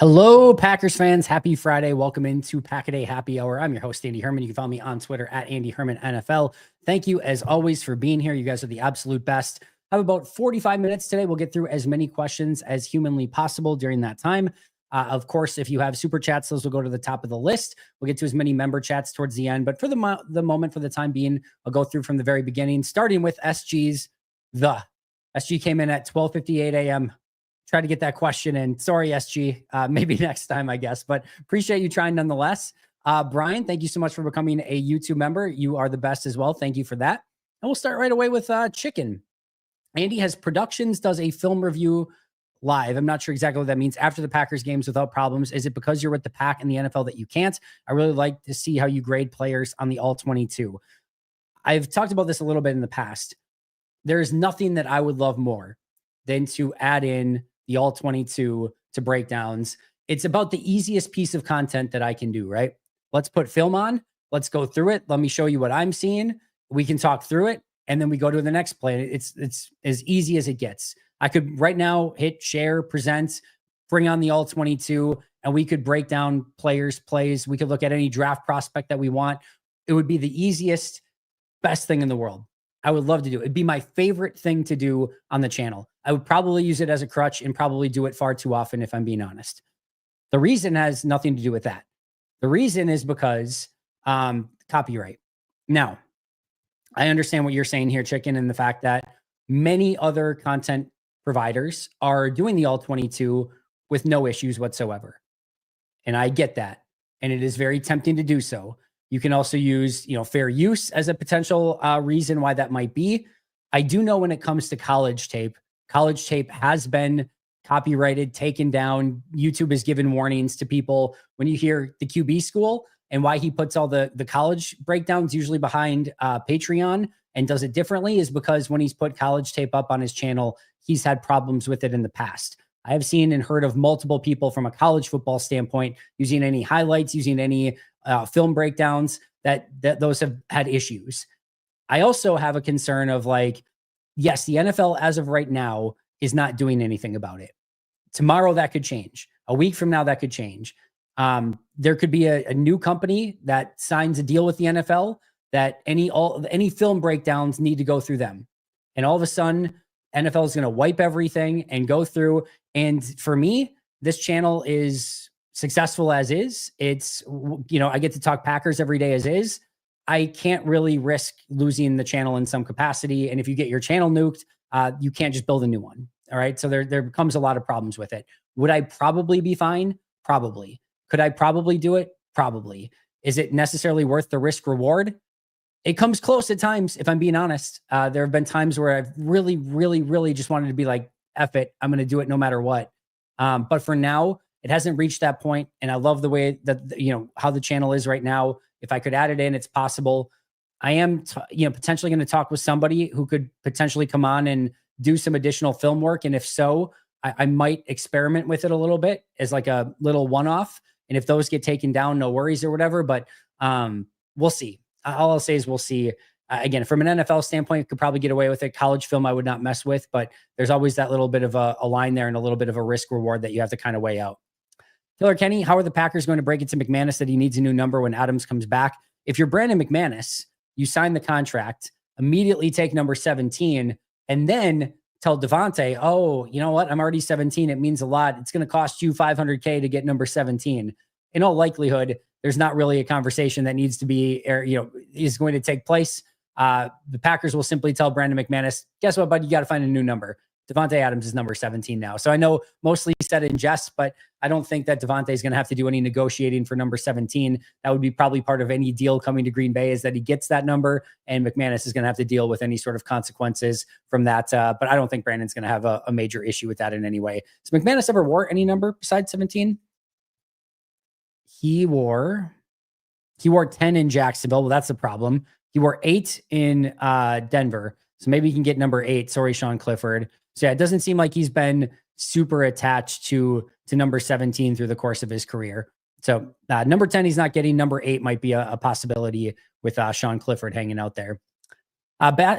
Hello, Packers fans. Happy Friday. Welcome into Pack-A-Day Happy Hour. I'm your host, Andy Herman. You can follow me on Twitter at Andy Herman NFL. Thank you, as always, for being here. You guys are the absolute best. I have about 45 minutes today. We'll get through as many questions as humanly possible during that time. Of course, if you have super chats, those will go to the top of the list. We'll get to as many member chats towards the end. But for the moment, for the time being, I'll go through from the very beginning, starting with SG's The. SG came in at 12:58 a.m., try to get that question in. Sorry, SG. Maybe next time, I guess, but appreciate you trying nonetheless. Brian, thank you so much for becoming a YouTube member. You are the best as well. Thank you for that. And we'll start right away with Chicken. Andy has productions, does a film review live. I'm not sure exactly what that means. After the Packers games without problems. Is it because you're with the Pack in the NFL that you can't? I really like to see how you grade players on the All-22. I've talked about this a little bit in the past. There is nothing that I would love more than to add in the All-22 to breakdowns. It's about the easiest piece of content that I can do, right? Let's put film on. Let's go through it. Let me show you what I'm seeing. We can talk through it, and then we go to the next play. It's as easy as it gets. I could right now hit share, present, bring on the All-22, and we could break down players' plays. We could look at any draft prospect that we want. It would be the easiest, best thing in the world. I would love to do it. It'd be my favorite thing to do on the channel. I would probably use it as a crutch and probably do it far too often, if I'm being honest. The reason has nothing to do with that. The reason is because copyright. Now, I understand what you're saying here, Chicken, and the fact that many other content providers are doing the All-22 with no issues whatsoever. And I get that. And it is very tempting to do so. You can also use, fair use as a potential reason why that might be. I do know when it comes to college tape has been copyrighted, taken down. YouTube has given warnings to people when you hear the QB school and why he puts all the college breakdowns usually behind Patreon and does it differently is because when he's put college tape up on his channel, he's had problems with it in the past. I have seen and heard of multiple people from a college football standpoint using any highlights, using any film breakdowns that those have had issues. I also have a concern of yes, the NFL as of right now is not doing anything about it. Tomorrow that could change. A week from now that could change. There could be a new company that signs a deal with the NFL that any film breakdowns need to go through them. And all of a sudden, NFL is going to wipe everything and go through. And for me, this channel is successful as is. It's, I get to talk Packers every day as is. I can't really risk losing the channel in some capacity. And if you get your channel nuked, you can't just build a new one. All right. So there becomes a lot of problems with it. Would I probably be fine? Probably. Could I probably do it? Probably. Is it necessarily worth the risk reward? It comes close at times, if I'm being honest. There have been times where I've really, really, really just wanted to be like, F it, I'm going to do it no matter what. But for now, it hasn't reached that point. And I love the way that, how the channel is right now. If I could add it in, it's possible. I am, potentially going to talk with somebody who could potentially come on and do some additional film work. And if so, I might experiment with it a little bit as like a little one-off. And if those get taken down, no worries or whatever. But we'll see. All I'll say is we'll see. Again, from an NFL standpoint, could probably get away with it. College film, I would not mess with, but there's always that little bit of a line there and a little bit of a risk reward that you have to kind of weigh out. Killer Kenny, how are the Packers going to break it to McManus that he needs a new number when Adams comes back? If you're Brandon McManus, you sign the contract, immediately take number 17, and then tell Devontae, oh, you know what? I'm already 17. It means a lot. It's going to cost you $500K to get number 17. In all likelihood, there's not really a conversation that needs to be, is going to take place. The Packers will simply tell Brandon McManus, guess what, bud? You got to find a new number. Devontae Adams is number 17 now. So I know mostly said in jest, but I don't think that Devontae is going to have to do any negotiating for number 17. That would be probably part of any deal coming to Green Bay is that he gets that number, and McManus is going to have to deal with any sort of consequences from that. But I don't think Brandon's going to have a major issue with that in any way. So McManus ever wore any number besides 17? He wore 10 in Jacksonville. Well, that's the problem. He wore 8 in Denver. So maybe he can get number 8. Sorry, Sean Clifford. So yeah, it doesn't seem like he's been super attached to number 17 through the course of his career. So number 10, he's not getting. Number 8 might be a possibility with Sean Clifford hanging out there.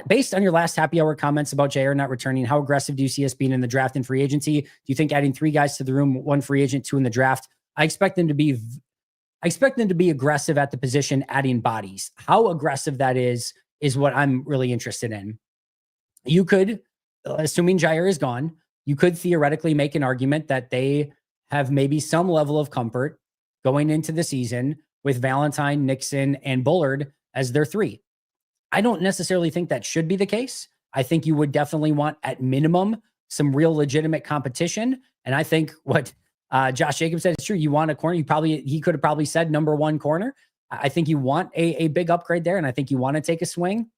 Based on your last happy hour comments about Jair not returning, how aggressive do you see us being in the draft and free agency? Do you think adding 3 guys to the room, 1 free agent, 2 in the draft? I expect them to be aggressive at the position, adding bodies. How aggressive that is what I'm really interested in. You could, assuming Jair is gone, you could theoretically make an argument that they have maybe some level of comfort going into the season with Valentine, Nixon, and Bullard as their 3. I don't necessarily think that should be the case. I think you would definitely want, at minimum, some real legitimate competition. And I think what Josh Jacobs said is true. You want a corner. He could have probably said number 1 corner. I think you want a big upgrade there, and I think you want to take a swing.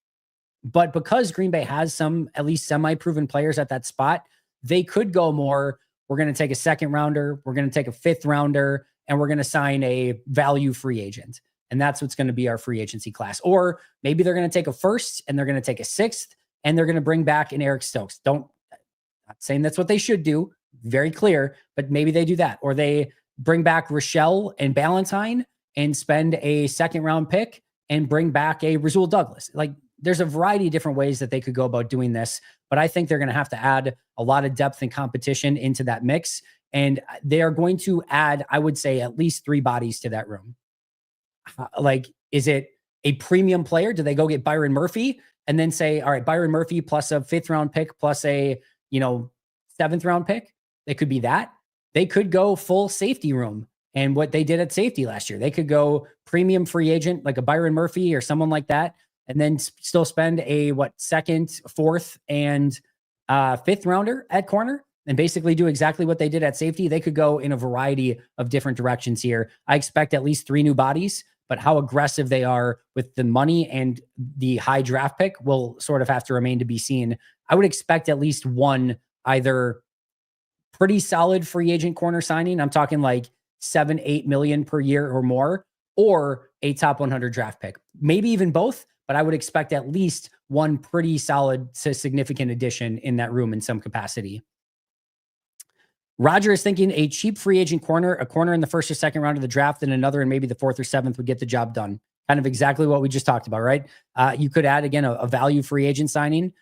But because Green Bay has some at least semi-proven players at that spot, they could go more. We're going to take a 2nd rounder. We're going to take a 5th rounder, and we're going to sign a value free agent. And that's what's going to be our free agency class. Or maybe they're going to take a 1st and they're going to take a 6th and they're going to bring back an Eric Stokes. Not saying that's what they should do. Very clear, but maybe they do that. Or they bring back Rochelle and Ballantyne and spend a 2nd round pick and bring back a Rasul Douglas. Like, there's a variety of different ways that they could go about doing this, but I think they're going to have to add a lot of depth and competition into that mix. And they are going to add, I would say, at least 3 bodies to that room. Like, is it a premium player? Do they go get Byron Murphy and then say, all right, Byron Murphy plus a 5th round pick plus a, 7th round pick? It could be that. They could go full safety room. And what they did at safety last year, they could go premium free agent, like a Byron Murphy or someone like that, and then still spend a 2nd, 4th, and 5th rounder at corner, and basically do exactly what they did at safety. They could go in a variety of different directions here. I expect at least 3 new bodies, but how aggressive they are with the money and the high draft pick will sort of have to remain to be seen. I would expect at least 1 either pretty solid free agent corner signing. I'm talking like 7-8 million per year or more, or a top 100 draft pick. Maybe even both, but I would expect at least 1 pretty solid to significant addition in that room in some capacity. Roger is thinking a cheap free agent corner, a corner in the 1st or 2nd round of the draft, and another in maybe the 4th or 7th would get the job done. Kind of exactly what we just talked about, right? You could add, again, a value free agent signing,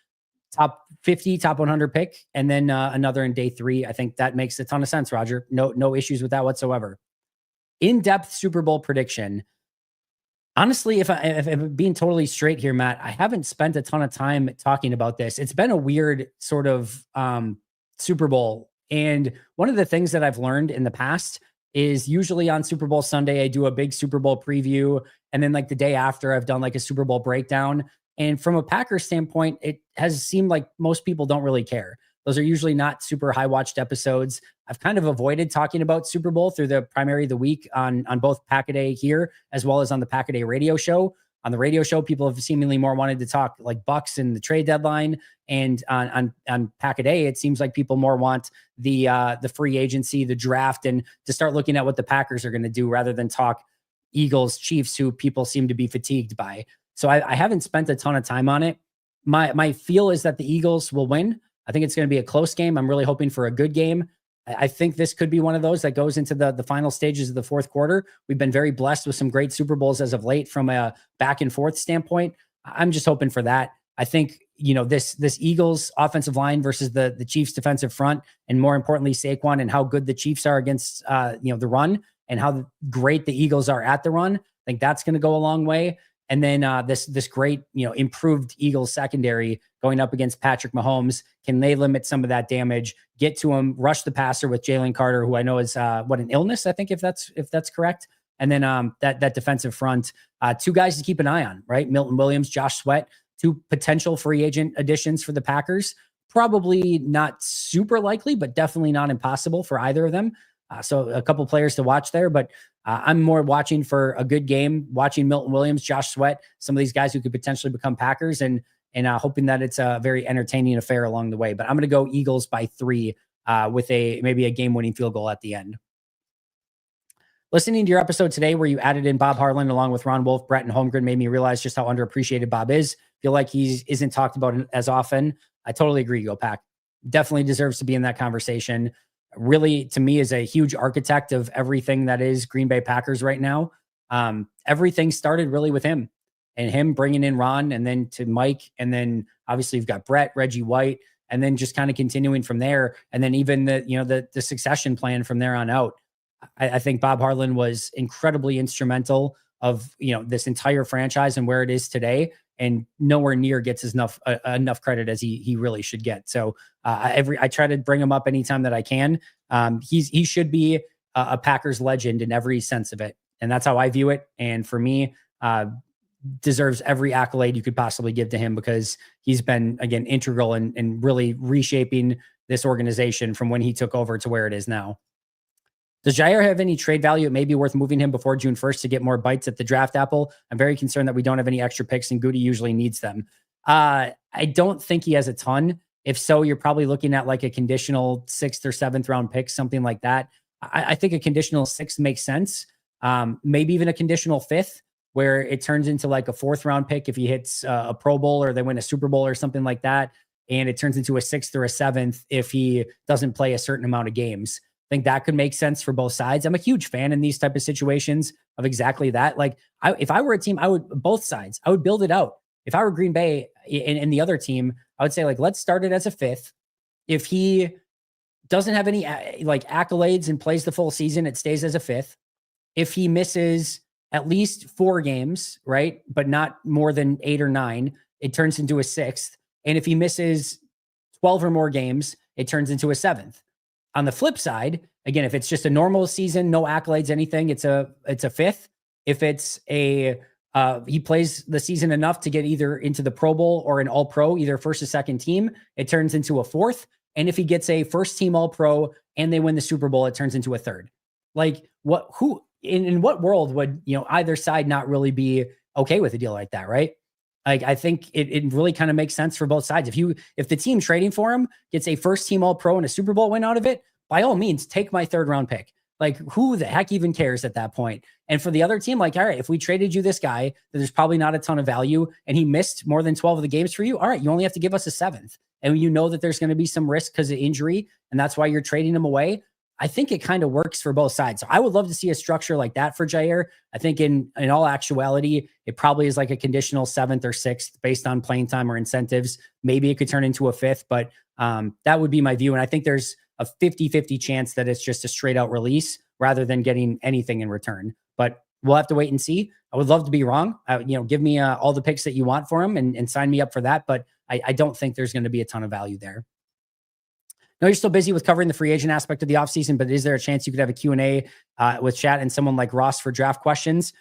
top 50, top 100 pick, and then another in day 3. I think that makes a ton of sense, Roger. No issues with that whatsoever. In-depth Super Bowl prediction. Honestly, if I'm being totally straight here, Matt, I haven't spent a ton of time talking about this. It's been a weird sort of Super Bowl. And one of the things that I've learned in the past is usually on Super Bowl Sunday, I do a big Super Bowl preview. And then like the day after, I've done like a Super Bowl breakdown. And from a Packers standpoint, it has seemed like most people don't really care. Those are usually not super high watched episodes. I've kind of avoided talking about Super Bowl through the primary of the week on both Pack-A-Day here, as well as on the Pack-A-Day radio show. On the radio show, people have seemingly more wanted to talk like Bucks and the trade deadline. And on Pack-A-Day, it seems like people more want the free agency, the draft, and to start looking at what the Packers are going to do rather than talk Eagles, Chiefs, who people seem to be fatigued by. So I haven't spent a ton of time on it. My feel is that the Eagles will win. I think it's going to be a close game. I'm really hoping for a good game. I think this could be one of those that goes into the final stages of the 4th quarter. We've been very blessed with some great Super Bowls as of late from a back and forth standpoint. I'm just hoping for that. I think, this Eagles offensive line versus the Chiefs defensive front, and more importantly, Saquon and how good the Chiefs are against, the run, and how great the Eagles are at the run. I think that's going to go a long way. And then this great, improved Eagles secondary going up against Patrick Mahomes. Can they limit some of that damage, get to him, rush the passer with Jalen Carter, who I know is an illness, I think, if that's correct. And then that defensive front, 2 guys to keep an eye on, right? Milton Williams, Josh Sweat, 2 potential free agent additions for the Packers. Probably not super likely, but definitely not impossible for either of them. So a couple players to watch there, but I'm more watching for a good game, watching Milton Williams, Josh Sweat, some of these guys who could potentially become Packers, and hoping that it's a very entertaining affair along the way. But I'm going to go Eagles by 3 with maybe a game-winning field goal at the end. Listening to your episode today where you added in Bob Harlan along with Ron Wolf, Brett, and Holmgren made me realize just how underappreciated Bob is. Feel like he isn't talked about as often. I totally agree, Go Pack. Definitely deserves to be in that conversation. Really, to me, is a huge architect of everything that is Green Bay Packers right now. Everything started really with him. and him bringing in Ron and then to Mike. And then obviously you've got Brett, Reggie White, and then just kind of continuing from there. And then even the succession plan from there on out. I think Bob Harlan was incredibly instrumental of, this entire franchise and where it is today, and nowhere near gets enough credit as he really should get. So I try to bring him up anytime that I can. He should be a Packers legend in every sense of it. And that's how I view it. And for me, deserves every accolade you could possibly give to him, because he's been, again, integral in really reshaping this organization from when he took over to where it is now. Does Jair have any trade value? It may be worth moving him before June 1st to get more bites at the draft apple. I'm very concerned that we don't have any extra picks, and Goody usually needs them. I don't think he has a ton. If so, you're probably looking at like a conditional 6th or 7th round pick, something like that. I think a conditional 6th makes sense. Maybe even a conditional 5th, where it turns into like a 4th round pick if he hits a Pro Bowl or they win a Super Bowl or something like that. And it turns into a 6th or a 7th if he doesn't play a certain amount of games. I think that could make sense for both sides. I'm a huge fan in these type of situations of exactly that. Like if I were a team, both sides, I would build it out. If I were Green Bay and the other team, I would say, like, let's start it as a 5th. If he doesn't have any like accolades and plays the full season, it stays as a 5th. If he misses at least 4 games, right, but not more than 8 or 9, it turns into a 6th. And if he misses 12 or more games, it turns into a 7th. On the flip side, again, if it's just a normal season, no accolades, anything, it's a 5th. If it's he plays the season enough to get either into the Pro Bowl or an All-Pro, either first or second team, it turns into a 4th. And if he gets a first team All-Pro and they win the Super Bowl, it turns into a 3rd. Like in what world would, either side not really be okay with a deal like that, right? Like, I think it really kind of makes sense for both sides. If the team trading for him gets a first team All-Pro and a Super Bowl win out of it, by all means, take my 3rd round pick. Like, who the heck even cares at that point? And for the other team, like, all right, if we traded you this guy, that there's probably not a ton of value, and he missed more than 12 of the games for you, all right, you only have to give us a 7th. And you know that there's going to be some risk because of injury, and that's why you're trading him away. I think it kind of works for both sides. So I would love to see a structure like that for Jair. I think in all actuality, it probably is like a conditional 7th or 6th based on playing time or incentives. Maybe it could turn into a 5th, but that would be my view. And I think there's a 50-50 chance that it's just a straight out release rather than getting anything in return. But we'll have to wait and see. I would love to be wrong. Give me all the picks that you want for him and sign me up for that. But I don't think there's going to be a ton of value there. No, you're still busy with covering the free agent aspect of the offseason, but is there a chance you could have a Q&A with chat and someone like Ross for draft questions?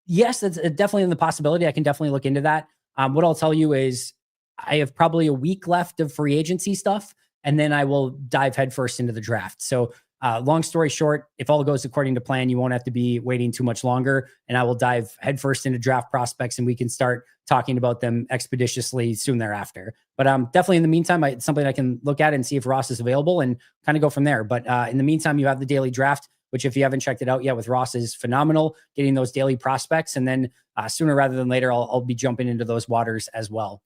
Yes, that's definitely in the possibility. I can definitely look into that. What I'll tell you is I have probably a week left of free agency stuff, and then I will dive headfirst into the draft. So long story short, if all goes according to plan, you won't have to be waiting too much longer, and I will dive headfirst into draft prospects, and we can start talking about them expeditiously soon thereafter. But definitely in the meantime, it's something I can look at and see if Ross is available and kind of go from there. But in the meantime, you have the daily draft, which if you haven't checked it out yet with Ross is phenomenal, getting those daily prospects. And then sooner rather than later, I'll be jumping into those waters as well.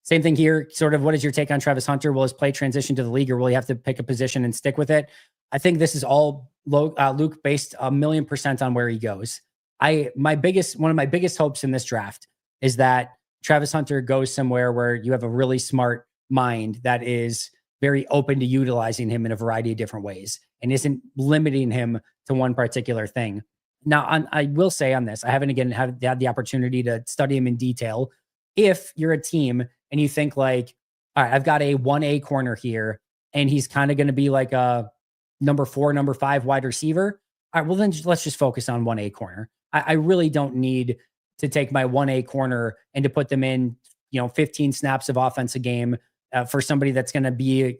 Same thing here, sort of, what is your take on Travis Hunter? Will his play transition to the league, or will he have to pick a position and stick with it? I think this is all, Luke, based 1,000,000% on where he goes. One of my biggest hopes in this draft is that Travis Hunter goes somewhere where you have a really smart mind that is very open to utilizing him in a variety of different ways and isn't limiting him to one particular thing. Now, I will say on this, I haven't had the opportunity to study him in detail. If you're a team and you think like, all right, I've got a 1A corner here, and he's kind of going to be like a number 4, number 5 wide receiver. All right, well, then let's just focus on 1A corner. I really don't need to take my 1A corner and to put them in, 15 snaps of offense a game for somebody that's going to be,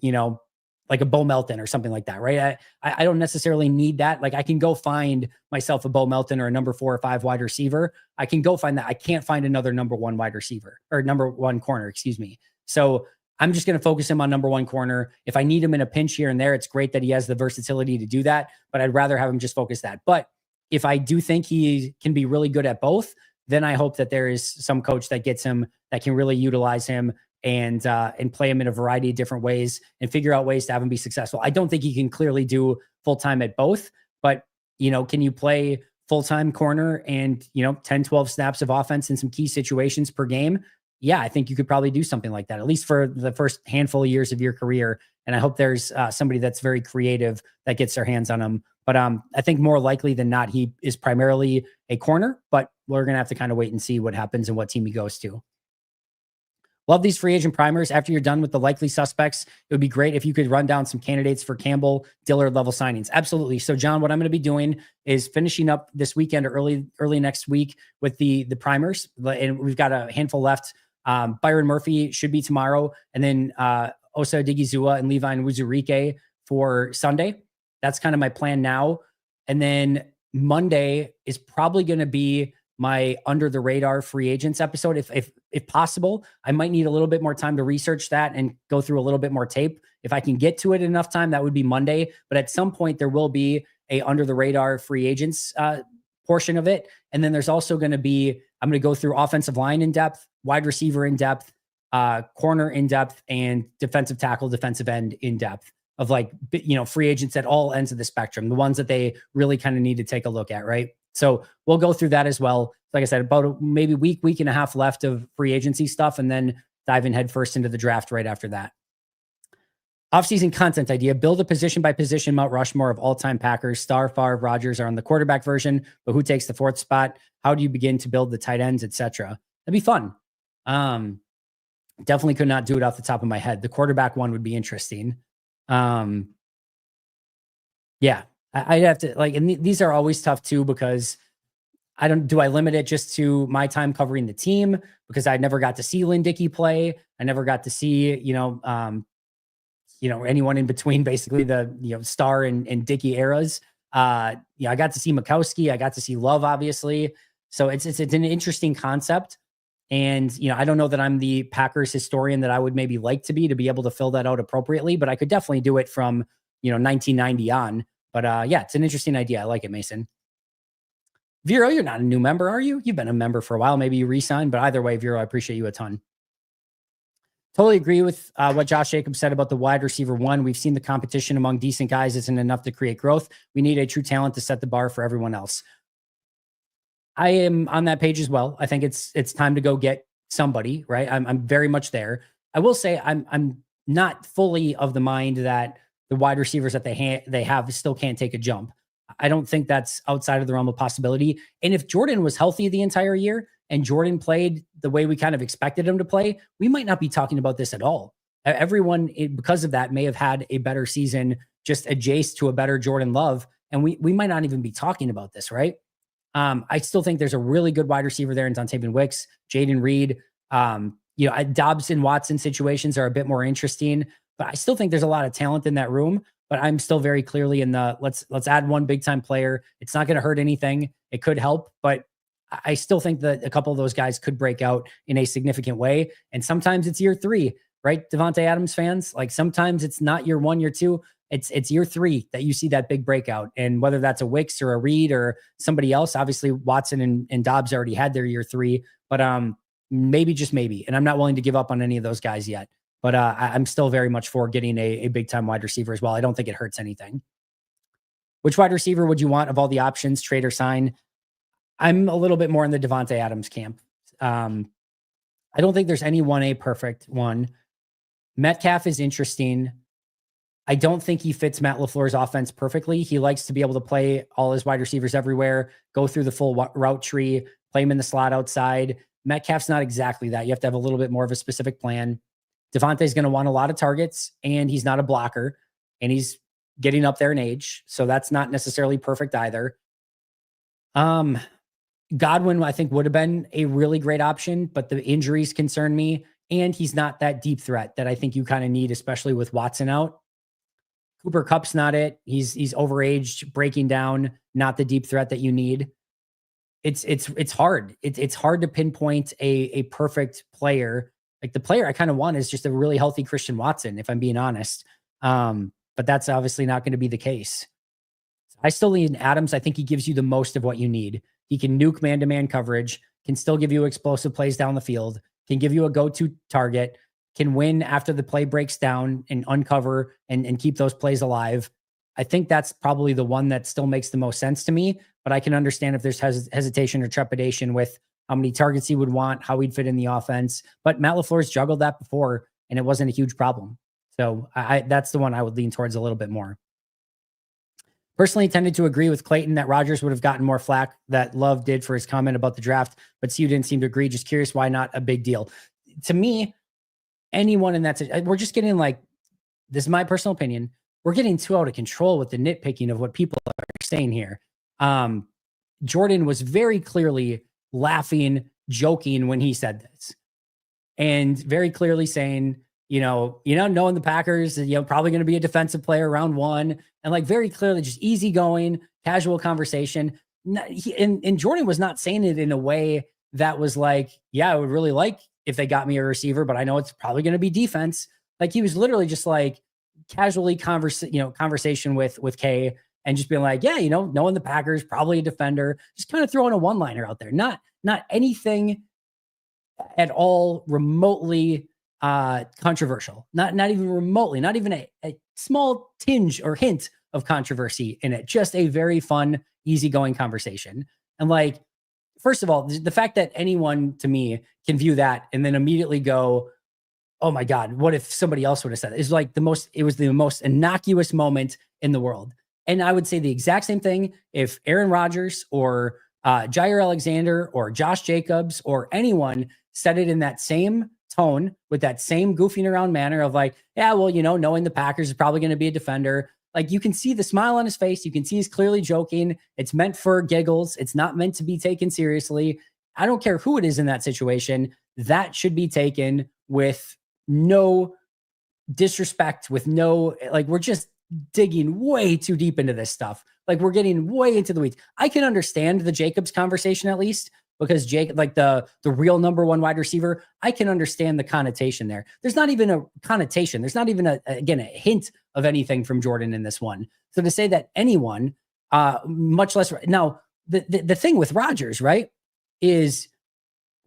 like a Bo Melton or something like that, right? I don't necessarily need that. Like, I can go find myself a Bo Melton or a number 4 or 5 wide receiver. I can go find that. I can't find another number 1 wide receiver or number 1 corner, excuse me. So I'm just going to focus him on number 1 corner. If I need him in a pinch here and there, it's great that he has the versatility to do that, but I'd rather have him just focus that. But if I do think he can be really good at both, then I hope that there is some coach that gets him, that can really utilize him and play him in a variety of different ways and figure out ways to have him be successful. I don't think he can clearly do full-time at both, but can you play full-time corner and, 10, 12 snaps of offense in some key situations per game, yeah, I think you could probably do something like that, at least for the first handful of years of your career. And I hope there's somebody that's very creative that gets their hands on him. But I think more likely than not, he is primarily a corner, but we're going to have to kind of wait and see what happens and what team he goes to. Love these free agent primers. After you're done with the likely suspects, it would be great if you could run down some candidates for Campbell, Dillard level signings. Absolutely. So, John, what I'm going to be doing is finishing up this weekend or early next week with the primers, and we've got a handful left. Byron Murphy should be tomorrow, and then Osa Odigizua and Levi Wuzurike for Sunday. That's kind of my plan now. And then Monday is probably going to be my under the radar free agents episode. If possible, I might need a little bit more time to research that and go through a little bit more tape. If I can get to it enough time, that would be Monday. But at some point there will be a under the radar free agents portion of it. And then there's also going to be, I'm going to go through offensive line in depth, wide receiver in depth, corner in depth, and defensive tackle, defensive end in depth of free agents at all ends of the spectrum, the ones that they really kind of need to take a look at. Right. So we'll go through that as well. Like I said, about maybe week and a half left of free agency stuff, and then dive in headfirst into the draft right after that. Offseason content idea: build a position by position Mount Rushmore of all-time Packers. Starr, Favre, Rodgers are on the quarterback version, but who takes the fourth spot? How do you begin to build the tight ends, etc.? That'd be fun. Definitely could not do it off the top of my head. The quarterback one would be interesting. Yeah, I'd have to and these are always tough too, because do I limit it just to my time covering the team? Because I never got to see Lynn Dickey play. I never got to see, anyone in between basically the Starr and Dickey eras. I got to see Mikowski. I got to see Love, obviously. So it's an interesting concept. And, I don't know that I'm the Packers historian that I would maybe like to be able to fill that out appropriately, but I could definitely do it from, 1990 on. But yeah, it's an interesting idea. I like it, Mason. Vero, you're not a new member, are you? You've been a member for a while. Maybe you re-signed, but either way, Vero, I appreciate you a ton. Totally agree with what Josh Jacobs said about the wide receiver one. We've seen the competition among decent guys isn't enough to create growth. We need a true talent to set the bar for everyone else. I am on that page as well. I think it's time to go get somebody, right? I'm very much there. I will say I'm not fully of the mind that the wide receivers that they have still can't take a jump. I don't think that's outside of the realm of possibility. And if Jordan was healthy the entire year and Jordan played the way we kind of expected him to play, we might not be talking about this at all. Everyone, because of that, may have had a better season, just adjacent to a better Jordan Love. And we might not even be talking about this, right? I still think there's a really good wide receiver there in Dontayvion Wicks, Jaden Reed. Dobbs and Watson situations are a bit more interesting, but I still think there's a lot of talent in that room. But I'm still very clearly in the let's add one big time player. It's not going to hurt anything. It could help, but I still think that a couple of those guys could break out in a significant way. And sometimes it's year 3, right? Devontae Adams fans, sometimes it's not year 1, year 2. It's year 3 that you see that big breakout. And whether that's a Wicks or a Reed or somebody else, obviously Watson and Dobbs already had their year 3, but maybe, just maybe. And I'm not willing to give up on any of those guys yet. But I'm still very much for getting a big-time wide receiver as well. I don't think it hurts anything. Which wide receiver would you want of all the options, trade or sign? I'm a little bit more in the Devontae Adams camp. I don't think there's any 1A perfect one. Metcalf is interesting. I don't think he fits Matt LaFleur's offense perfectly. He likes to be able to play all his wide receivers everywhere, go through the full route tree, play him in the slot outside. Metcalf's not exactly that. You have to have a little bit more of a specific plan. Devontae's going to want a lot of targets, and he's not a blocker, and he's getting up there in age. So that's not necessarily perfect either. Godwin, I think, would have been a really great option, but the injuries concern me, and he's not that deep threat that I think you kind of need, especially with Watson out. Cooper Kupp's not it. He's overaged, breaking down, not the deep threat that you need. It's hard. It's hard to pinpoint a perfect player. The player I kind of want is just a really healthy Christian Watson, if I'm being honest. But that's obviously not going to be the case. I still need Adams. I think he gives you the most of what you need. He can nuke man-to-man coverage, can still give you explosive plays down the field, can give you a go-to target, can win after the play breaks down and uncover and keep those plays alive. I think that's probably the one that still makes the most sense to me, but I can understand if there's hesitation or trepidation with how many targets he would want, how he'd fit in the offense. But Matt LaFleur's juggled that before, and it wasn't a huge problem. So that's the one I would lean towards a little bit more. Personally tended to agree with Clayton that Rodgers would have gotten more flack that Love did for his comment about the draft, but Sue didn't seem to agree. Just curious why not a big deal. To me, anyone in that, we're just getting like, this is my personal opinion, we're getting too out of control with the nitpicking of what people are saying here. Jordan was very clearly laughing, joking when he said this, and very clearly saying, knowing the Packers, probably going to be a defensive player round one, and like very clearly just easygoing, casual conversation. And Jordan was not saying it in a way that was like, yeah, I would really like if they got me a receiver, but I know it's probably going to be defense. Like he was literally just like casually conversation with Kay and just being like, yeah, knowing the Packers, probably a defender, just kind of throwing a one-liner out there. Not anything at all remotely controversial, not even remotely, not even a small tinge or hint of controversy in it. Just a very fun, easygoing conversation. And like, first of all, the fact that anyone to me can view that and then immediately go, oh my God, what if somebody else would have said it? It's like it was the most innocuous moment in the world. And I would say the exact same thing if Aaron Rodgers or Jair Alexander or Josh Jacobs or anyone said it in that same tone with that same goofing around manner of like, yeah, well, knowing the Packers is probably going to be a defender. Like you can see the smile on his face. You can see he's clearly joking. It's meant for giggles. It's not meant to be taken seriously. I don't care who it is in that situation. That should be taken with no disrespect, with no, like, we're just digging way too deep into this stuff. Like we're getting way into the weeds. I can understand the Jacobs conversation at least, because Jake, like the real number one wide receiver, I can understand the connotation there. There's not even a connotation. There's not even a hint of anything from Jordan in this one. So to say that anyone, much less now, the thing with Rodgers, right, is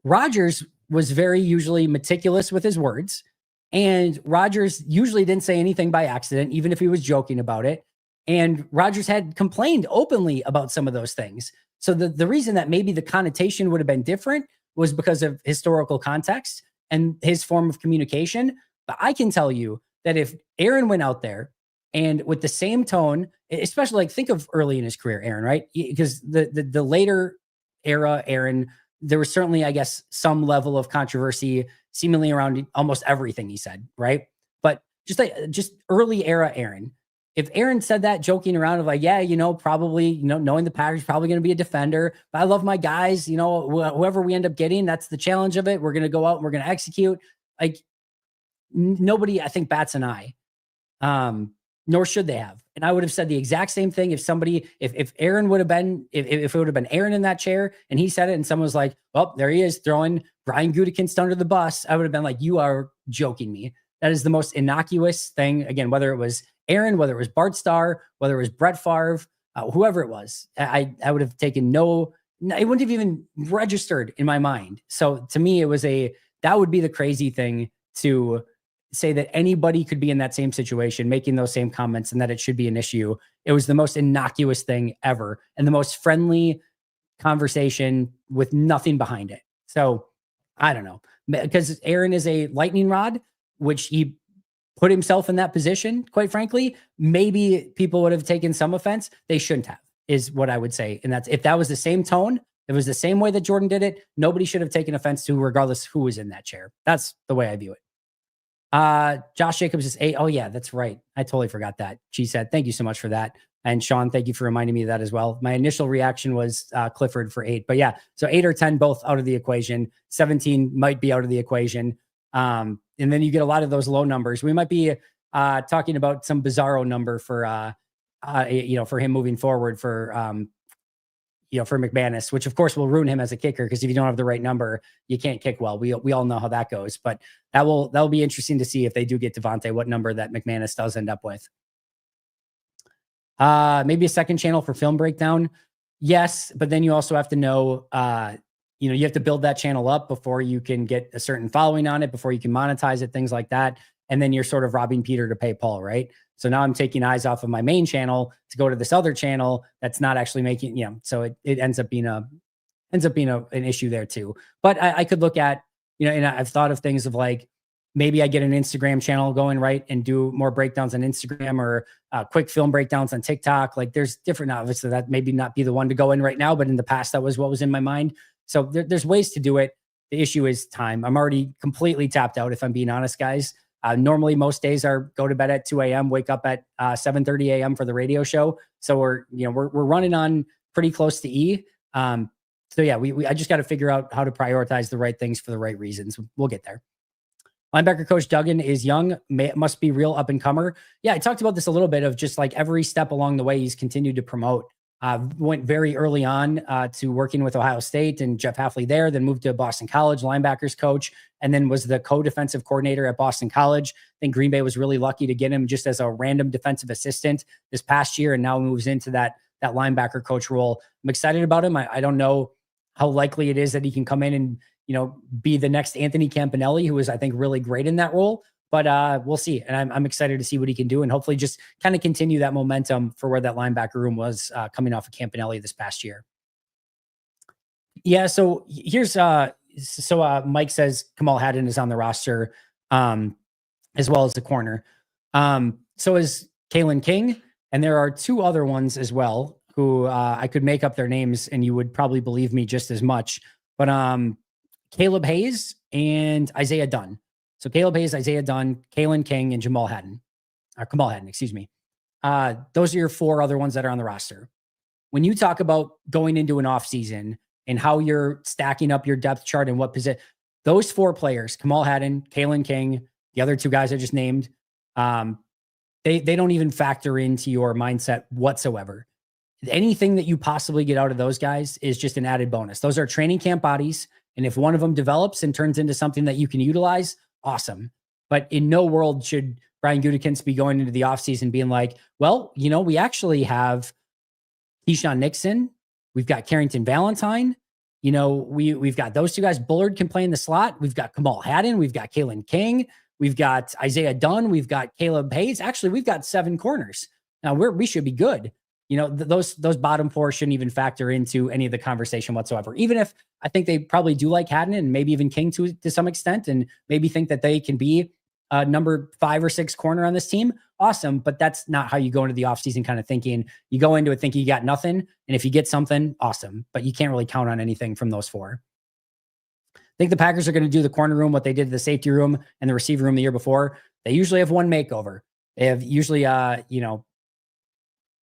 Rodgers was very usually meticulous with his words, and Rodgers usually didn't say anything by accident, even if he was joking about it. And Rodgers had complained openly about some of those things. So the reason that maybe the connotation would have been different was because of historical context and his form of communication. But I can tell you that if Aaron went out there and with the same tone, especially like think of early in his career, Aaron, right? Because the later era Aaron, there was certainly, I guess, some level of controversy seemingly around almost everything he said, right? But just early era Aaron, if Aaron said that joking around of like, yeah, probably, knowing the Packers probably going to be a defender, but I love my guys, whoever we end up getting, that's the challenge of it. We're going to go out and we're going to execute. Like nobody, I think, bats an eye, nor should they have. And I would have said the exact same thing if Aaron would have been, if it would have been Aaron in that chair and he said it and someone was like, well, there he is throwing Brian Gutekunst under the bus. I would have been like, you are joking me. That is the most innocuous thing. Again, whether it was Aaron, whether it was Bart Starr, whether it was Brett Favre, whoever it was, I would have taken it wouldn't have even registered in my mind. So to me, that would be the crazy thing to say that anybody could be in that same situation, making those same comments and that it should be an issue. It was the most innocuous thing ever and the most friendly conversation with nothing behind it. So I don't know, because Aaron is a lightning rod, which he put himself in that position, quite frankly. Maybe people would have taken some offense. They shouldn't have, is what I would say. And that's, if that was the same tone, it was the same way that Jordan did it, nobody should have taken offense to, regardless who was in that chair. That's the way I view it. Josh Jacobs is 8. Oh yeah, that's right. I totally forgot that. She said, thank you so much for that. And Sean, thank you for reminding me of that as well. My initial reaction was Clifford for 8, but yeah, so 8 or 10, both out of the equation. 17 might be out of the equation. And then you get a lot of those low numbers. We might be talking about some bizarro number for him moving forward for McManus, which of course will ruin him as a kicker, because if you don't have the right number, you can't kick well. We all know how that goes, but that will be interesting to see if they do get Devontae, what number that McManus does end up with. Maybe a second channel for film breakdown. Yes, but then you also have to know, you have to build that channel up before you can get a certain following on it, before you can monetize it, things like that. and then you're sort of robbing Peter to pay Paul, right? So now I'm taking eyes off of my main channel to go to this other channel that's not actually making, so it ends up being an issue there too. But I could look at, and I've thought of things of like, maybe I get an Instagram channel going, right, and do more breakdowns on Instagram or quick film breakdowns on TikTok. Like there's different, obviously that maybe not be the one to go in right now, but in the past, that was what was in my mind. So there's ways to do it. The issue is time. I'm already completely tapped out, if I'm being honest, guys. Normally, most days are go to bed at 2 a.m., wake up at 7:30 a.m. for the radio show. So we're running on pretty close to E. So yeah, I just got to figure out how to prioritize the right things for the right reasons. We'll get there. Linebacker coach Duggan is young, must be real up and comer. Yeah, I talked about this a little bit of just like every step along the way he's continued to promote. Went very early on to working with Ohio State and Jeff Hafley there, then moved to Boston College, linebackers coach, and then was the co-defensive coordinator at Boston College. I think Green Bay was really lucky to get him just as a random defensive assistant this past year, and now moves into that linebacker coach role. I'm excited about him. I don't know how likely it is that he can come in and be the next Anthony Campanelli, who is, I think, really great in that role. But we'll see. And I'm excited to see what he can do and hopefully just kind of continue that momentum for where that linebacker room was coming off of Campanelli this past year. Yeah. So here's Mike says Kamal Haddon is on the roster as well as the corner. So is Kalen King. And there are two other ones as well who I could make up their names and you would probably believe me just as much. But Caleb Hayes and Isaiah Dunn. So Caleb Hayes, Isaiah Dunn, Kalen King, and Kamal Haddon, excuse me. Those are your four other ones that are on the roster. When you talk about going into an offseason and how you're stacking up your depth chart and what position, those four players, Kamal Haddon, Kalen King, the other two guys I just named, they don't even factor into your mindset whatsoever. Anything that you possibly get out of those guys is just an added bonus. Those are training camp bodies. And if one of them develops and turns into something that you can utilize, awesome. But in no world should Brian Gutekunst be going into the offseason being like, well, we actually have Keyshawn Nixon. We've got Carrington Valentine. We've got those two guys. Bullard can play in the slot. We've got Kamal Haddon. We've got Kalen King. We've got Isaiah Dunn. We've got Caleb Hayes. Actually, we've got 7 corners. Now we should be good. Those bottom four shouldn't even factor into any of the conversation whatsoever. Even if I think they probably do like Haddon and maybe even King to some extent, and maybe think that they can be a number 5 or 6 corner on this team. Awesome. But that's not how you go into the offseason kind of thinking. You go into it thinking you got nothing. And if you get something, awesome. But you can't really count on anything from those 4. I think the Packers are going to do the corner room, what they did to the safety room and the receiver room the year before. They usually have one makeover. They have usually,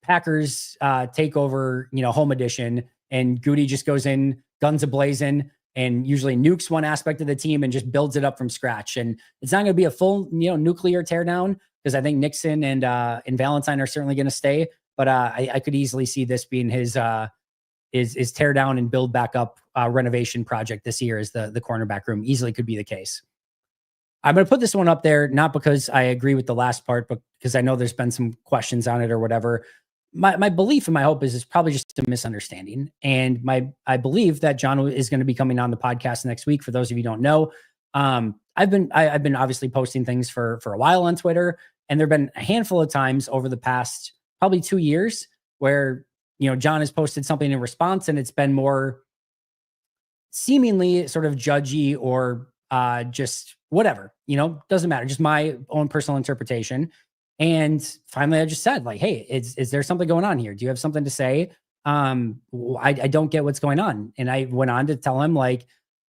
Packers take over, home edition, and Goody just goes in guns a-blazing and usually nukes one aspect of the team and just builds it up from scratch. And it's not going to be a full, nuclear teardown because I think Nixon and Valentine are certainly going to stay. But I could easily see this being his tear down and build back up renovation project this year as the cornerback room easily could be the case. I'm going to put this one up there, not because I agree with the last part, but because I know there's been some questions on it or whatever. My belief and my hope is it's probably just a misunderstanding. And I believe that John is going to be coming on the podcast next week. For those of you who don't know, I've been obviously posting things for a while on Twitter, and there've been a handful of times over the past probably 2 years where, John has posted something in response and it's been more seemingly sort of judgy or just whatever, doesn't matter. Just my own personal interpretation. And finally, I just said, like, hey, is there something going on here? Do you have something to say? I don't get what's going on. And I went on to tell him, like,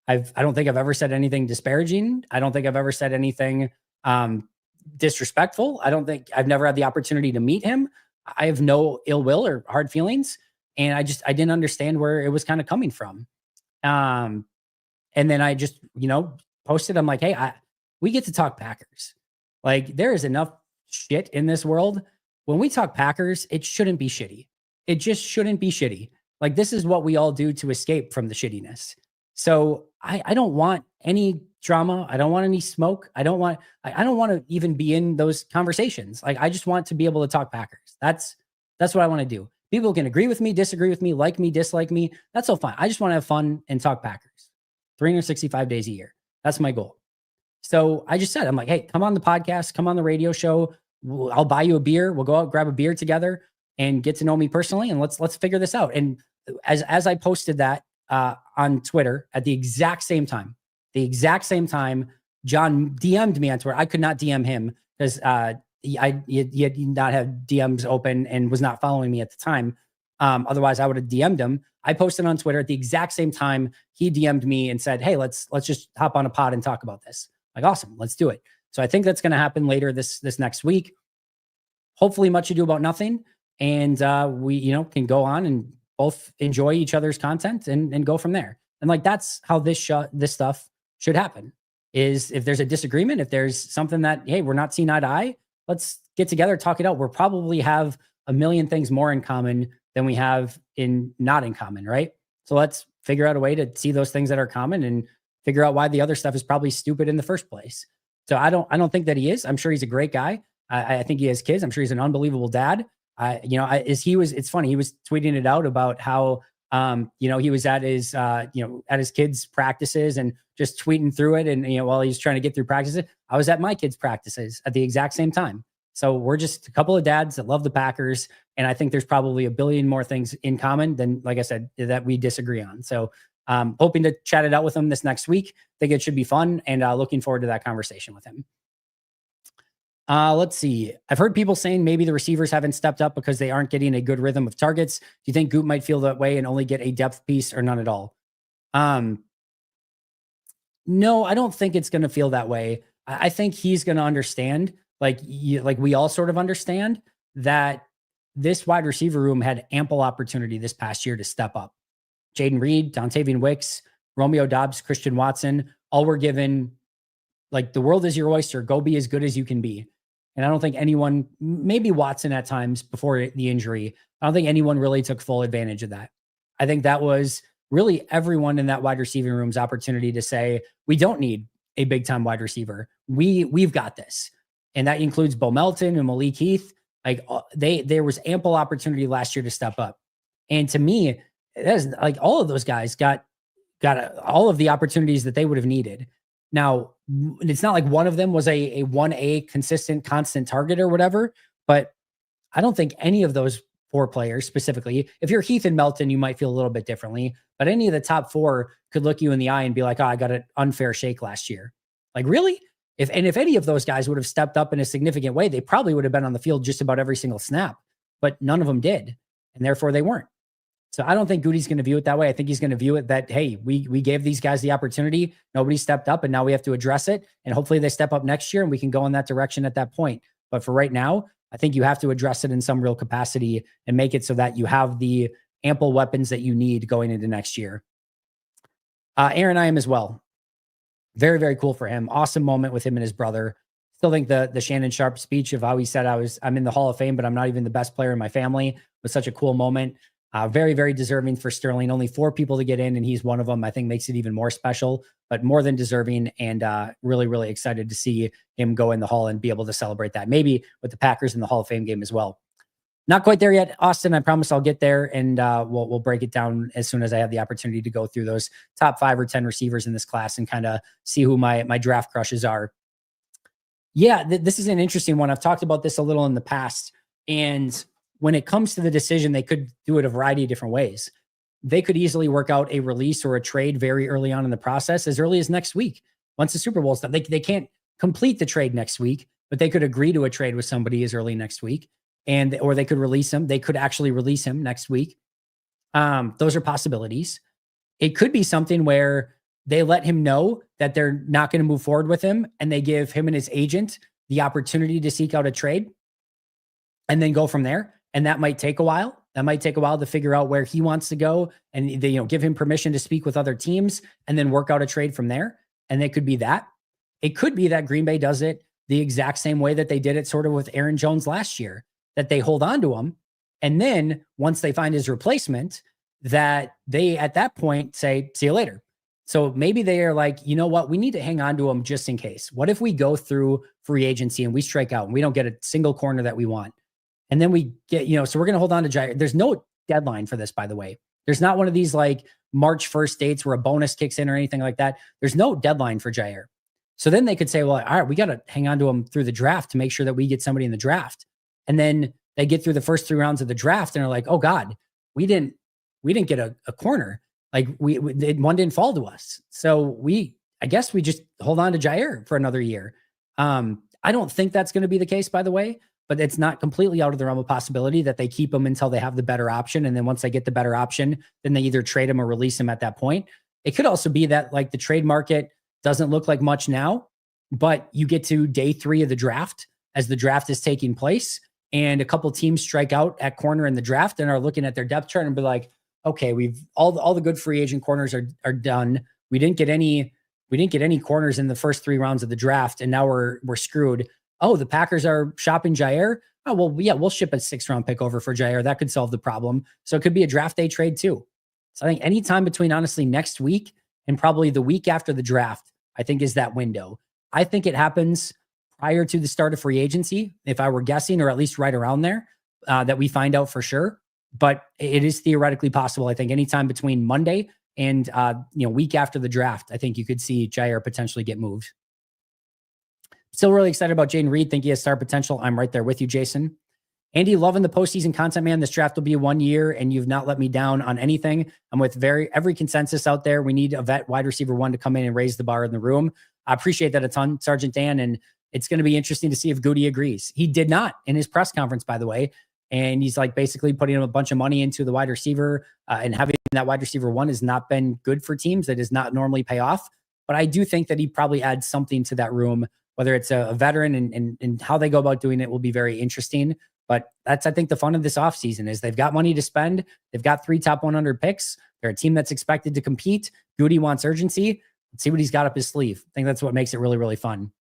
I don't think I've ever said anything disparaging. I don't think I've ever said anything disrespectful. I've never had the opportunity to meet him. I have no ill will or hard feelings. And I didn't understand where it was kind of coming from. And then I just, posted, I'm like, hey, we get to talk Packers. Like, there is enough shit in this world. When we talk Packers, it shouldn't be shitty. It just shouldn't be shitty. Like, this is what we all do to escape from the shittiness. So I don't want any drama. I don't want any smoke. I don't want to even be in those conversations. Like, I just want to be able to talk Packers. That's what I want to do. People can agree with me, disagree with me, like me, dislike me. That's all fine. I just want to have fun and talk Packers 365 days a year. That's my goal. So I just said, I'm like, hey, come on the podcast, come on the radio show. I'll buy you a beer. We'll go out, grab a beer together and get to know me personally. And let's figure this out. And as I posted that on Twitter at the exact same time, John DM'd me on Twitter. I could not DM him because he had not had DMs open and was not following me at the time. Otherwise I would have DM'd him. I posted on Twitter at the exact same time. He DM'd me and said, hey, let's just hop on a pod and talk about this. Like, awesome, let's do it. So I think that's going to happen later this next week. Hopefully much ado about nothing. And we, can go on and both enjoy each other's content and go from there. And like, that's how this stuff should happen, is if there's a disagreement, if there's something that, hey, we're not seeing eye to eye, let's get together, talk it out. We'll probably have a million things more in common than we have in not in common, right? So let's figure out a way to see those things that are common and figure out why the other stuff is probably stupid in the first place. So I don't think that he is. I'm sure he's a great guy. I think he has kids. I'm sure he's an unbelievable dad. It's funny. He was tweeting it out about how, he was at his, at his kids' practices and just tweeting through it. And, while he's trying to get through practices, I was at my kids' practices at the exact same time. So we're just a couple of dads that love the Packers. And I think there's probably a billion more things in common than, like I said, that we disagree on. So hoping to chat it out with him this next week. Think it should be fun, and looking forward to that conversation with him. Let's see. I've heard people saying maybe the receivers haven't stepped up because they aren't getting a good rhythm of targets. Do you think Goop might feel that way and only get a depth piece or none at all? No, I don't think it's going to feel that way. I think he's going to understand, like we all sort of understand, that this wide receiver room had ample opportunity this past year to step up. Jaden Reed, Dontavian Wicks, Romeo Doubs, Christian Watson, all were given, like, the world is your oyster. Go be as good as you can be. And I don't think anyone, maybe Watson at times before the injury, I don't think anyone really took full advantage of that. I think that was really everyone in that wide receiving room's opportunity to say, we don't need a big time wide receiver. We've got this. And that includes Bo Melton and Malik Heath. Like, there was ample opportunity last year to step up. And to me, that's like all of those guys got all of the opportunities that they would have needed. Now, it's not like one of them was a 1A consistent, constant target or whatever, but I don't think any of those four players specifically, if you're Heath and Melton, you might feel a little bit differently, but any of the top four could look you in the eye and be like, oh, I got an unfair shake last year. Like, really? If any of those guys would have stepped up in a significant way, they probably would have been on the field just about every single snap, but none of them did. And therefore they weren't. So I don't think Goody's going to view it that way. I think he's going to view it that, hey, we gave these guys the opportunity. Nobody stepped up, and now we have to address it. And hopefully they step up next year and we can go in that direction at that point. But for right now, I think you have to address it in some real capacity and make it so that you have the ample weapons that you need going into next year. Aaron, I am as well. Very, very cool for him. Awesome moment with him and his brother. Still think the Shannon Sharp speech of how he said, I'm in the Hall of Fame, but I'm not even the best player in my family, was such a cool moment. Very, very deserving for Sterling. Only 4 people to get in, and he's one of them. I think makes it even more special, but more than deserving, and really, really excited to see him go in the Hall and be able to celebrate that. Maybe with the Packers in the Hall of Fame game as well. Not quite there yet, Austin. I promise I'll get there, and we'll break it down as soon as I have the opportunity to go through those top 5 or 10 receivers in this class and kind of see who my draft crushes are. Yeah, this is an interesting one. I've talked about this a little in the past, and when it comes to the decision, they could do it a variety of different ways. They could easily work out a release or a trade very early on in the process, as early as next week. Once the Super Bowl is done, they can't complete the trade next week, but they could agree to a trade with somebody as early next week, or they could release him. They could actually release him next week. Those are possibilities. It could be something where they let him know that they're not going to move forward with him, and they give him and his agent the opportunity to seek out a trade and then go from there. And that might take a while. That might take a while to figure out where he wants to go, and they, give him permission to speak with other teams and then work out a trade from there. And it could be that. It could be that Green Bay does it the exact same way that they did it sort of with Aaron Jones last year, that they hold on to him. And then once they find his replacement, that they at that point say, see you later. So maybe they are like, you know what? We need to hang on to him just in case. What if we go through free agency and we strike out and we don't get a single corner that we want? And then we get, so we're going to hold on to Jair. There's no deadline for this, by the way. There's not one of these like March 1st dates where a bonus kicks in or anything like that. There's no deadline for Jair. So then they could say, well, all right, we got to hang on to him through the draft to make sure that we get somebody in the draft. And then they get through the first 3 rounds of the draft and are like, oh God, we didn't get a corner. Like one didn't fall to us. So I guess we just hold on to Jair for another year. I don't think that's going to be the case, by the way, but it's not completely out of the realm of possibility that they keep him until they have the better option. And then once they get the better option, then they either trade him or release him at that point. It could also be that like the trade market doesn't look like much now, but you get to day 3 of the draft as the draft is taking place and a couple teams strike out at corner in the draft and are looking at their depth chart and be like, okay, we've all the good free agent corners are done. We didn't get any corners in the first 3 rounds of the draft, and now we're screwed. Oh, the Packers are shopping Jair. Oh, well, yeah, we'll ship a 6th round pick over for Jair. That could solve the problem. So it could be a draft day trade too. So I think anytime between honestly next week and probably the week after the draft, I think is that window. I think it happens prior to the start of free agency, if I were guessing, or at least right around there, that we find out for sure. But it is theoretically possible. I think anytime between Monday and week after the draft, I think you could see Jair potentially get moved. Still really excited about Jaden Reed. Think he has star potential. I'm right there with you, Jason. Andy, loving the postseason content, man. This draft will be 1 year, and you've not let me down on anything. I'm with every consensus out there. We need a vet wide receiver 1 to come in and raise the bar in the room. I appreciate that a ton, Sergeant Dan, and it's going to be interesting to see if Goody agrees. He did not in his press conference, by the way. And he's like basically putting a bunch of money into the wide receiver and having that wide receiver 1 has not been good for teams. That does not normally pay off. But I do think that he probably adds something to that room, whether it's a veteran and how they go about doing it will be very interesting. But that's, I think, the fun of this offseason is they've got money to spend. They've got 3 top 100 picks. They're a team that's expected to compete. Goody wants urgency. Let's see what he's got up his sleeve. I think that's what makes it really, really fun.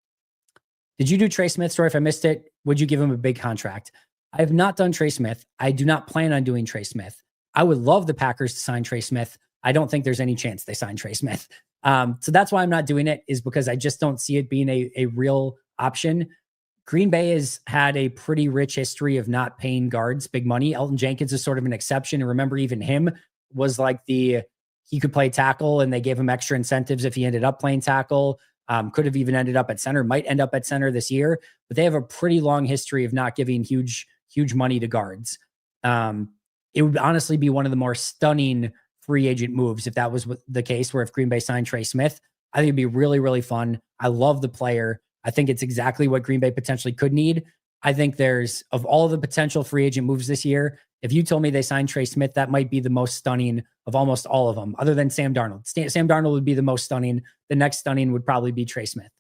Did you do Trey Smith's story? If I missed it, would you give him a big contract? I have not done Trey Smith. I do not plan on doing Trey Smith. I would love the Packers to sign Trey Smith. I don't think there's any chance they sign Trey Smith. So that's why I'm not doing it, is because I just don't see it being a real option. Green Bay has had a pretty rich history of not paying guards big money. Elton Jenkins is sort of an exception. And remember, even him was like he could play tackle and they gave him extra incentives if he ended up playing tackle. Could have even ended up at center, might end up at center this year, but they have a pretty long history of not giving huge money to guards. It would honestly be one of the more stunning free agent moves if that was the case, where if Green Bay signed Trey Smith. I think it'd be really, really fun. I love the player. I think it's exactly what Green Bay potentially could need. I think there's, of all the potential free agent moves this year, if you told me they signed Trey Smith, that might be the most stunning of almost all of them, other than Sam Darnold. Sam Darnold would be the most stunning. The next stunning would probably be Trey Smith.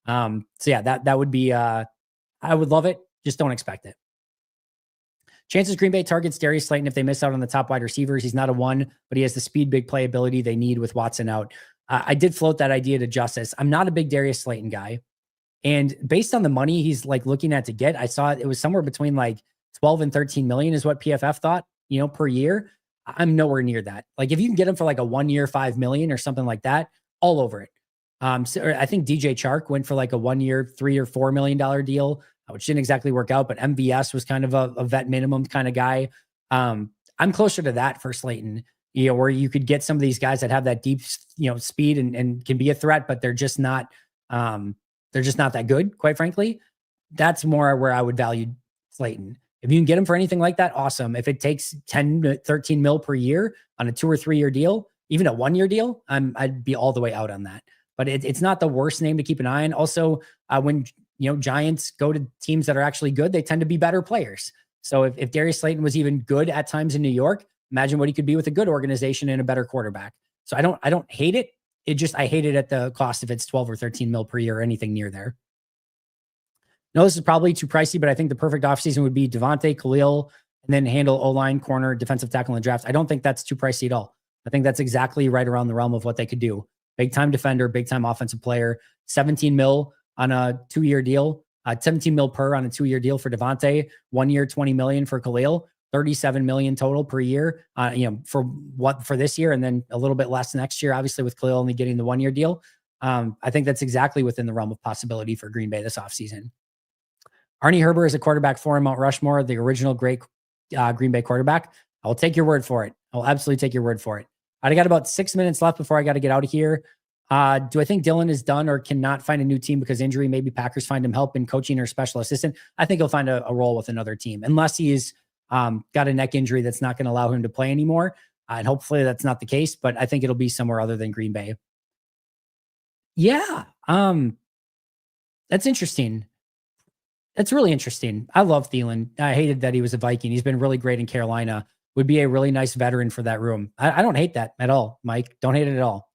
So yeah, that would be, I would love it. Just don't expect it. Chances Green Bay targets Darius Slayton if they miss out on the top wide receivers. He's not a 1, but he has the speed, big playability they need with Watson out. I did float that idea to Justice. I'm not a big Darius Slayton guy. And based on the money he's like looking at to get, I saw it was somewhere between like 12 and 13 million is what PFF thought, per year. I'm nowhere near that. Like if you can get him for like a 1 year, 5 million or something like that, all over it. So I think DJ Chark went for like a 1 year, $3 or $4 million deal, which didn't exactly work out, but MVS was kind of a vet minimum kind of guy. I'm closer to that for Slayton, where you could get some of these guys that have that deep, speed and can be a threat, but they're just not that good, quite frankly. That's more where I would value Slayton. If you can get him for anything like that, awesome. If it takes 10 to 13 mil per year on a 2 or 3 year deal, even a 1 year deal, I'd be all the way out on that. But it's not the worst name to keep an eye on. Also, when Giants go to teams that are actually good, they tend to be better players. So if Darius Slayton was even good at times in New York, imagine what he could be with a good organization and a better quarterback. So I don't hate it. I hate it at the cost if it's 12 or 13 mil per year or anything near there. No, this is probably too pricey, but I think the perfect offseason would be Devontae, Khalil, and then handle O-line, corner, defensive tackle in the draft. I don't think that's too pricey at all. I think that's exactly right around the realm of what they could do. Big time defender, big time offensive player, 17 mil on a 2 year deal, 17 mil per on a 2 year deal for Devontae, 1 year, 20 million for Khalil, 37 million total per year, for this year, and then a little bit less next year, obviously with Khalil only getting the 1 year deal. I think that's exactly within the realm of possibility for Green Bay this offseason. Arnie Herber is a quarterback for Mount Rushmore, the original great Green Bay quarterback. I will take your word for it. I'll absolutely take your word for it. I got about 6 minutes left before I got to get out of here. Do I think Dylan is done or cannot find a new team because injury? Maybe Packers find him help in coaching or special assistant. I think he'll find a role with another team unless he's got a neck injury that's not going to allow him to play anymore. And hopefully that's not the case, but I think it'll be somewhere other than Green Bay. Yeah. That's interesting. That's really interesting. I love Thielen. I hated that he was a Viking. He's been really great in Carolina. Would be a really nice veteran for that room. I don't hate that at all, Mike. Don't hate it at all.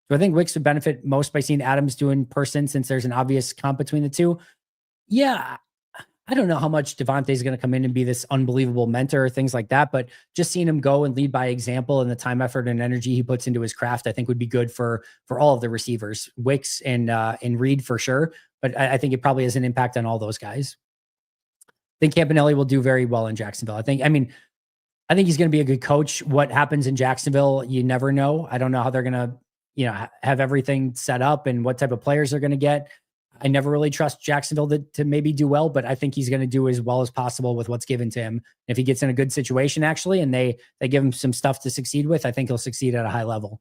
Do I think Wicks would benefit most by seeing Adams do in person since there's an obvious comp between the two? Yeah. I don't know how much Devontae is going to come in and be this unbelievable mentor or things like that, but just seeing him go and lead by example and the time, effort, and energy he puts into his craft, I think would be good for all of the receivers, Wicks and Reed for sure. But I think it probably has an impact on all those guys. I think Campanelli will do very well in Jacksonville. I think he's going to be a good coach. What happens in Jacksonville, you never know. I don't know how they're going to, have everything set up and what type of players they're going to get. I never really trust Jacksonville to maybe do well, but I think he's going to do as well as possible with what's given to him. If he gets in a good situation, actually, and they give him some stuff to succeed with, I think he'll succeed at a high level.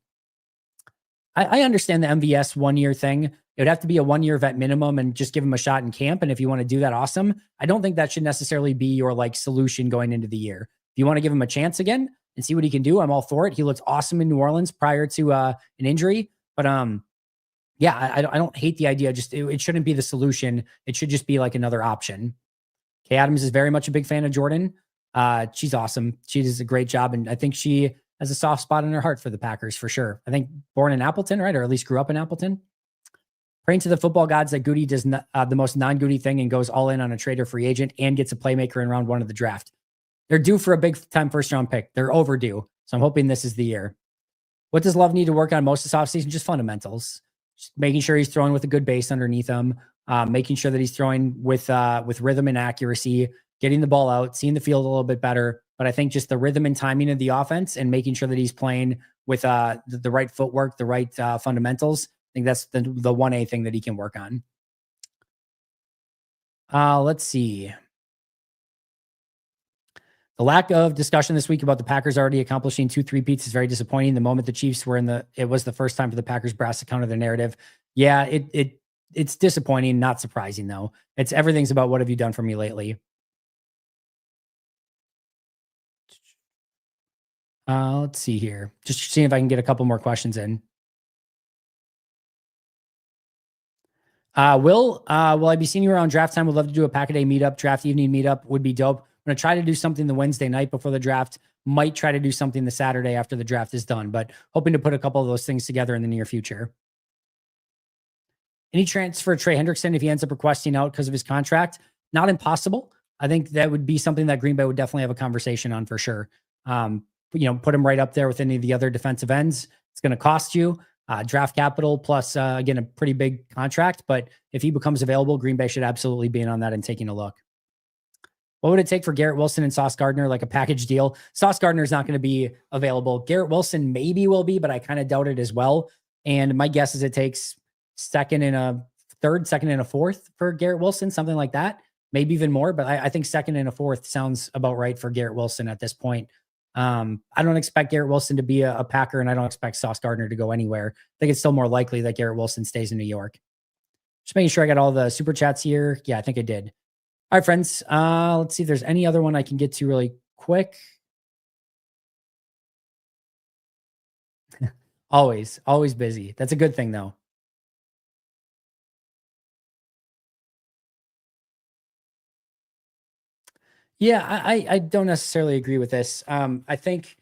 I understand the MVS 1 year thing. It would have to be a 1 year vet minimum and just give him a shot in camp. And if you want to do that, awesome. I don't think that should necessarily be your solution going into the year. If you want to give him a chance again and see what he can do, I'm all for it. He looked awesome in New Orleans prior to an injury, but yeah, I don't hate the idea. Just it shouldn't be the solution. It should just be like another option. Kay Adams is very much a big fan of Jordan. She's awesome. She does a great job, and I think she has a soft spot in her heart for the Packers for sure. I think born in Appleton, right, or at least grew up in Appleton. Praying to the football gods that Goody does not, the most non-Goody thing and goes all in on a trade or free agent and gets a playmaker in round 1 of the draft. They're due for a big time first round pick. They're overdue, so I'm hoping this is the year. What does Love need to work on most this offseason? Just fundamentals. Just making sure he's throwing with a good base underneath him, making sure that he's throwing with rhythm and accuracy, getting the ball out, seeing the field a little bit better. But I think just the rhythm and timing of the offense and making sure that he's playing with the right footwork, the right fundamentals. I think that's the 1A thing that he can work on. Let's see. The lack of discussion this week about the Packers already accomplishing 2 3-peats is very disappointing. The moment the Chiefs were it was the first time for the Packers brass to counter the narrative. Yeah, it's disappointing, not surprising though. Everything's about what have you done for me lately. Let's see here. Just seeing if I can get a couple more questions in. Will I be seeing you around draft time? Would love to do a pack a day meetup, draft evening meetup would be dope. I'm going to try to do something the Wednesday night before the draft. Might try to do something the Saturday after the draft is done, but hoping to put a couple of those things together in the near future. Any chance for Trey Hendrickson if he ends up requesting out because of his contract? Not impossible. I think that would be something that Green Bay would definitely have a conversation on for sure. Put him right up there with any of the other defensive ends. It's going to cost you draft capital plus, again, a pretty big contract. But if he becomes available, Green Bay should absolutely be in on that and taking a look. What would it take for Garrett Wilson and Sauce Gardner, like a package deal? Sauce Gardner is not going to be available. Garrett Wilson maybe will be, but I kind of doubt it as well. And my guess is it takes second and a fourth for Garrett Wilson, something like that. Maybe even more, but I think second and a fourth sounds about right for Garrett Wilson at this point. I don't expect Garrett Wilson to be a Packer, and I don't expect Sauce Gardner to go anywhere. I think it's still more likely that Garrett Wilson stays in New York. Just making sure I got all the super chats here. Yeah, I think I did. All right, friends. Let's see if there's any other one I can get to really quick. always busy. That's a good thing, though. Yeah, I don't necessarily agree with this. I think,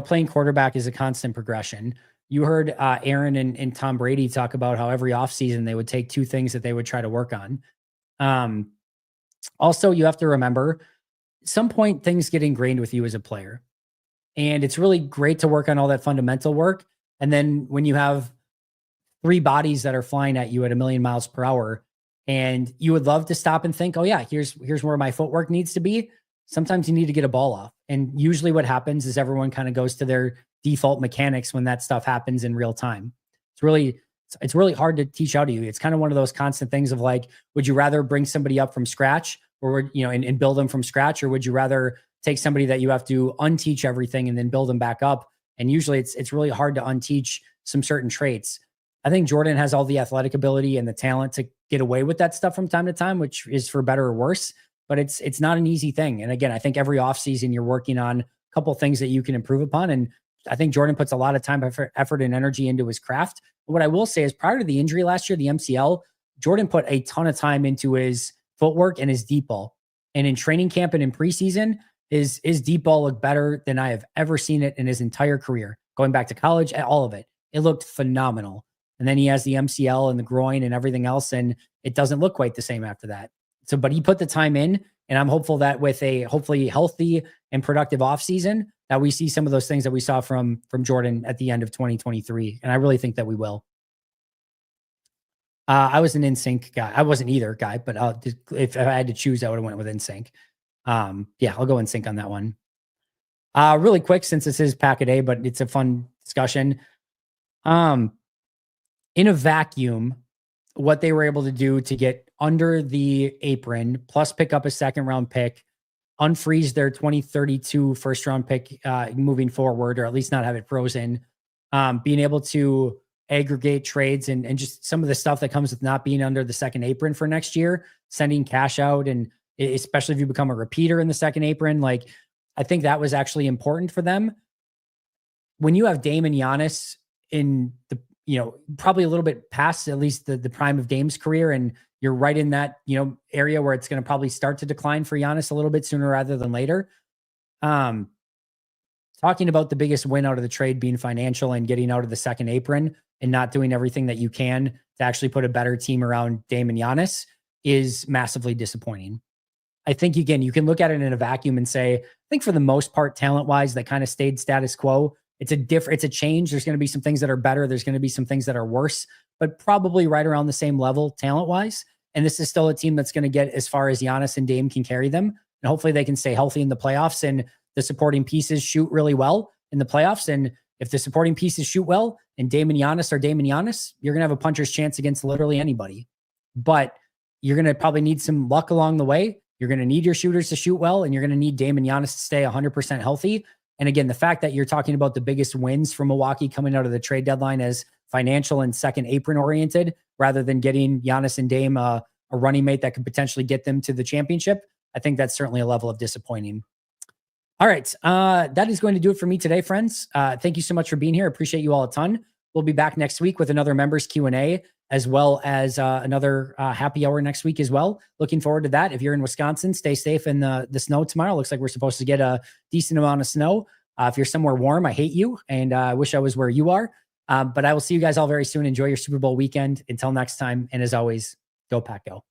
playing quarterback is a constant progression. You heard Aaron and Tom Brady talk about how every offseason they would take 2 things that they would try to work on. Also, you have to remember, at some point things get ingrained with you as a player. And it's really great to work on all that fundamental work. And then when you have 3 bodies that are flying at you at 1,000,000 miles per hour, and you would love to stop and think, oh yeah, here's where my footwork needs to be. Sometimes you need to get a ball off. And usually what happens is everyone kind of goes to their default mechanics when that stuff happens in real time. It's really hard to teach out of you. It's kind of one of those constant things of like, would you rather bring somebody up from scratch or, and build them from scratch? Or would you rather take somebody that you have to unteach everything and then build them back up? And usually it's really hard to unteach some certain traits. I think Jordan has all the athletic ability and the talent to get away with that stuff from time to time, which is for better or worse. But it's not an easy thing. And again, I think every offseason you're working on a couple things that you can improve upon. And I think Jordan puts a lot of time, effort, and energy into his craft. But what I will say is prior to the injury last year, the MCL, Jordan put a ton of time into his footwork and his deep ball. And in training camp and in preseason, his deep ball looked better than I have ever seen it in his entire career. Going back to college, all of it. It looked phenomenal. And then he has the MCL and the groin and everything else, and it doesn't look quite the same after that. So, but he put the time in, and I'm hopeful that with a hopefully healthy and productive offseason, that we see some of those things that we saw from Jordan at the end of 2023. And I really think that we will. I was an NSYNC guy. I wasn't either guy, but if I had to choose, I would have went with NSYNC. Yeah, I'll go NSYNC on that one. Really quick, since this is Pack a Day, but it's a fun discussion. In a vacuum, what they were able to do to get under the apron, plus pick up a second round pick, unfreeze their 2032 first round pick moving forward, or at least not have it frozen, being able to aggregate trades and just some of the stuff that comes with not being under the second apron for next year, sending cash out, and especially if you become a repeater in the second apron, like I think that was actually important for them. When you have Dame and Giannis in the, probably a little bit past at least the prime of Dame's career, and you're right in that, area where it's going to probably start to decline for Giannis a little bit sooner rather than later. Talking about the biggest win out of the trade being financial and getting out of the second apron and not doing everything that you can to actually put a better team around Dame and Giannis is massively disappointing. I think, again, you can look at it in a vacuum and say, I think for the most part, talent-wise, that kind of stayed status quo. It's a change. There's going to be some things that are better. There's going to be some things that are worse, but probably right around the same level talent-wise. And this is still a team that's going to get as far as Giannis and Dame can carry them. And hopefully they can stay healthy in the playoffs and the supporting pieces shoot really well in the playoffs. And if the supporting pieces shoot well and Dame and Giannis are Dame and Giannis, you're going to have a puncher's chance against literally anybody. But you're going to probably need some luck along the way. You're going to need your shooters to shoot well, and you're going to need Dame and Giannis to stay 100% healthy. And again, the fact that you're talking about the biggest wins from Milwaukee coming out of the trade deadline as financial and second apron oriented, rather than getting Giannis and Dame a running mate that could potentially get them to the championship, I think that's certainly a level of disappointing. All right. That is going to do it for me today, friends. Thank you so much for being here. Appreciate you all a ton. We'll be back next week with another members Q&A, as well as another happy hour next week as well. Looking forward to that. If you're in Wisconsin, stay safe in the snow tomorrow. Looks like we're supposed to get a decent amount of snow. If you're somewhere warm, I hate you, and I wish I was where you are. But I will see you guys all very soon. Enjoy your Super Bowl weekend. Until next time. And as always, go Pack Go.